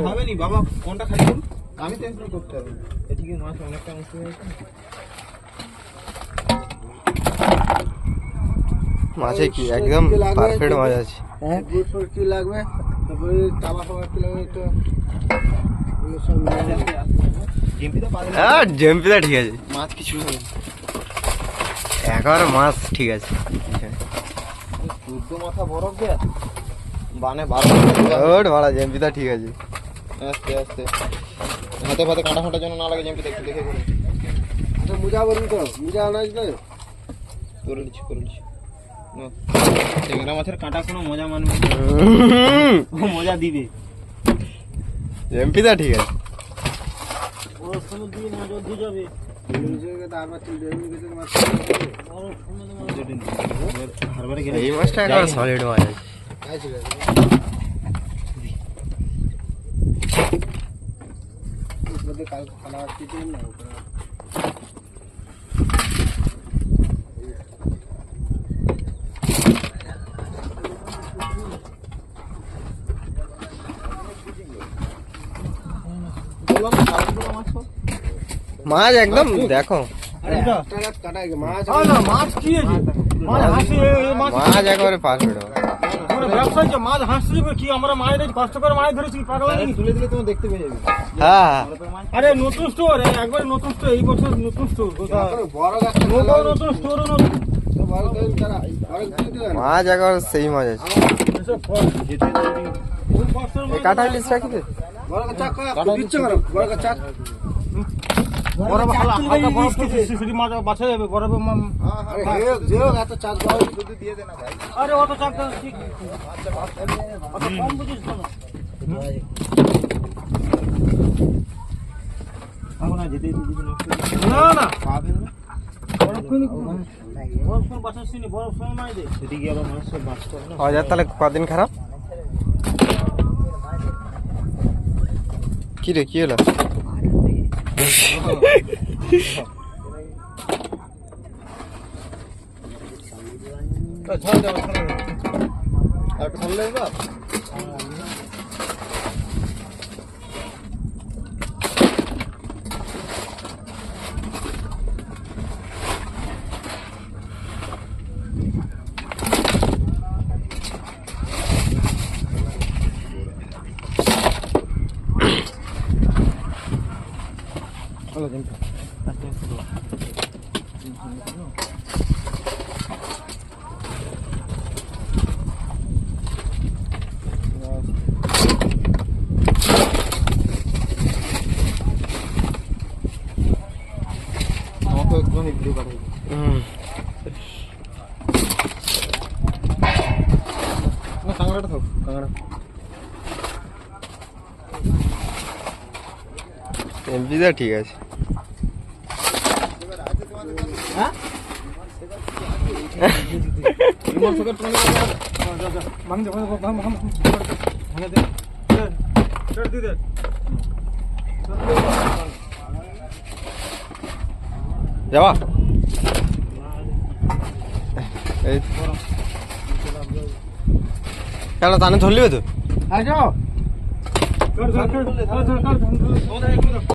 হবে নি বাবা, কোনটা খালি করুন, আমি তো এক্সপ্লোর করতে পারবো। এদিকে মাছ অনেকটা মুশকিল হয়েছে। মাছে কি একদম পারফেক্ট মাছ আছে। হ্যাঁ কি লাগবে, তারপরে তাওয়া ফাওয়া কি লাগবে তো জেম্পিটা ঠিক আছে, মাছ কিছু হবে একেবারে মাছ ঠিক আছে। 14 মাথা বরফ দেয়া বানে 12 ভাড়া জেম্পিটা ঠিক আছে। আস্তে আস্তে হাতে ফাতে কাঁটা ফাঁটা যেন না লাগে, জেম্পিটা একটু দেখে করুন। আচ্ছা মুজা বলুন তো, মুজা আনাজ না করে দিচ্ছি ট্যাংরা মাছের কাঁটা কোনো মজা মানবে না, ও মজা দিবে। জেম্পিটা ঠিক আছে। ওর সময় দিয়ে মাছ অধু যাবে, এই মাছটা একেবারে সলিড মাছ আছে। মাছ একদম দেখো, মাছ একেবারে পারফেক্ট। মাছ হাসছে কি, আমরা মায়ের কষ্ট করে মাছ ধরেছি, পাগলা নাকি? তুলে দিলে তুমি দেখতে পেয়ে যাবে। হ্যাঁ আরে নতুন স্টোর, একবারে নতুন স্টোর, এই বছর নতুন স্টোর, নতুন স্টোর, মাছ একেবারে সেই মাছ আছে। কাটা ইলিশ রাখি দে, বাছা যাবে বরফে। আরে অত চাক ঠিক কম বুঝিস না, না পাবেন না বরফ কোন বাঁচাচ্ছি না, বরফ সময় নাই দে, সেদিকে আবার মাছ সব বাঁচতে হবে না। হাজার তাহলে কদিন খারাপ কি রে, কি হলো? এমপিটা ঠিক আছে। যাবা কেন তানে ধরলিবে তো।